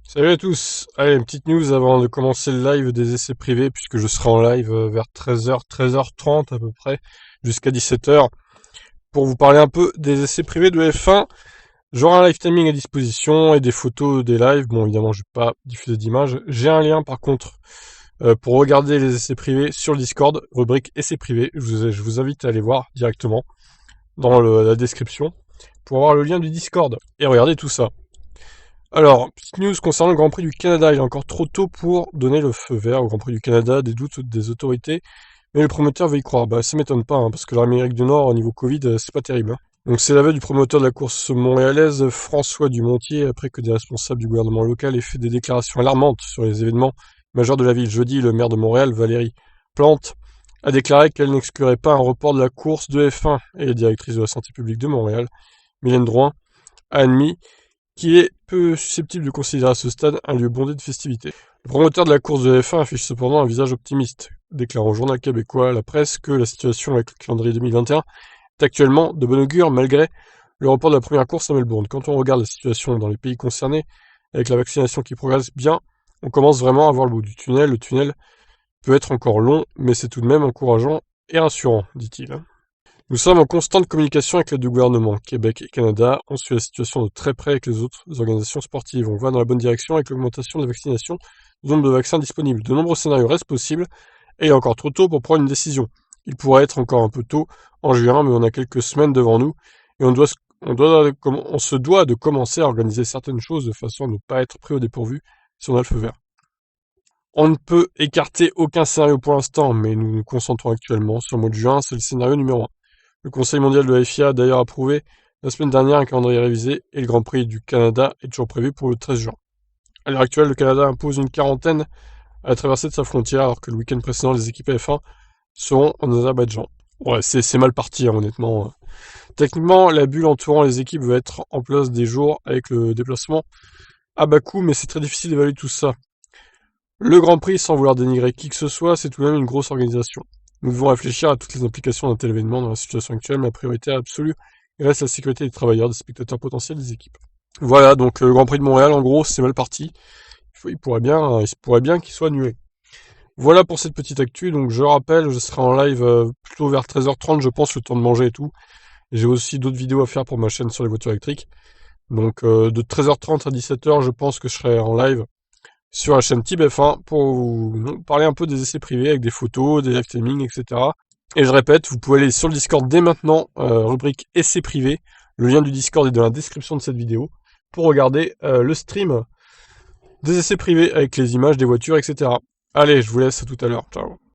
Salut à tous. Allez, une petite news avant de commencer le live des essais privés, puisque je serai en live vers 13h, 13h30 à peu près, jusqu'à 17h, pour vous parler un peu des essais privés de F1. J'aurai un live timing à disposition et des photos des lives. Bon, évidemment, je vais pas diffuser d'images. J'ai un lien, par contre, pour regarder les essais privés sur le Discord, rubrique essais privés. Je vous invite à aller voir directement dans la description pour avoir le lien du Discord et regarder tout ça. Alors, petite news concernant le Grand Prix du Canada, il est encore trop tôt pour donner le feu vert au Grand Prix du Canada, des doutes des autorités, mais le promoteur veut y croire. Bah, ça m'étonne pas, hein, parce que l'Amérique du Nord, au niveau Covid, c'est pas terrible, hein. Donc c'est l'aveu du promoteur de la course montréalaise, François Dumontier, après que des responsables du gouvernement local aient fait des déclarations alarmantes sur les événements majeurs de la ville. Jeudi, le maire de Montréal, Valérie Plante, a déclaré qu'elle n'exclurait pas un report de la course de F1, et la directrice de la santé publique de Montréal, Mylène Drouin, a admis qui est peu susceptible de considérer à ce stade un lieu bondé de festivités. Le promoteur de la course de F1 affiche cependant un visage optimiste, déclarant au journal québécois La Presse que la situation avec le calendrier 2021 est actuellement de bon augure malgré le report de la première course à Melbourne. Quand on regarde la situation dans les pays concernés, avec la vaccination qui progresse bien, on commence vraiment à voir le bout du tunnel. Le tunnel peut être encore long, mais c'est tout de même encourageant et rassurant, dit-il. Nous sommes en constante communication avec les deux gouvernements, Québec et Canada. On suit la situation de très près avec les autres organisations sportives. On va dans la bonne direction avec l'augmentation de la vaccination, du nombre de vaccins disponibles. De nombreux scénarios restent possibles et il est encore trop tôt pour prendre une décision. Il pourrait être encore un peu tôt en juin, mais on a quelques semaines devant nous et on se doit de commencer à organiser certaines choses de façon à ne pas être pris au dépourvu si on a le feu vert. On ne peut écarter aucun scénario pour l'instant, mais nous nous concentrons actuellement sur le mois de juin, c'est le scénario numéro 1. Le Conseil mondial de la FIA a d'ailleurs approuvé la semaine dernière un calendrier révisé et le Grand Prix du Canada est toujours prévu pour le 13 juin. À l'heure actuelle, le Canada impose une quarantaine à la traversée de sa frontière alors que le week-end précédent, les équipes F1 seront en Azerbaïdjan. Ouais, c'est mal parti, hein, honnêtement. Techniquement, la bulle entourant les équipes va être en place des jours avec le déplacement à bas coût, mais c'est très difficile d'évaluer tout ça. Le Grand Prix, sans vouloir dénigrer qui que ce soit, c'est tout de même une grosse organisation. Nous devons réfléchir à toutes les implications d'un tel événement dans la situation actuelle, mais la priorité absolue reste la sécurité des travailleurs, des spectateurs potentiels, des équipes. Voilà, donc le Grand Prix de Montréal, en gros, c'est mal parti. Il pourrait bien qu'il soit annulé. Voilà pour cette petite actu, donc je rappelle, je serai en live plutôt vers 13h30, je pense, le temps de manger et tout. J'ai aussi d'autres vidéos à faire pour ma chaîne sur les voitures électriques. Donc de 13h30 à 17h, je pense que je serai en live sur la chaîne TibF1 pour vous parler un peu des essais privés avec des photos, des live timing, etc. Et je répète, vous pouvez aller sur le Discord dès maintenant, rubrique essais privés. Le lien du Discord est dans la description de cette vidéo pour regarder le stream des essais privés avec les images des voitures, etc. Allez, je vous laisse à tout à l'heure. Ciao.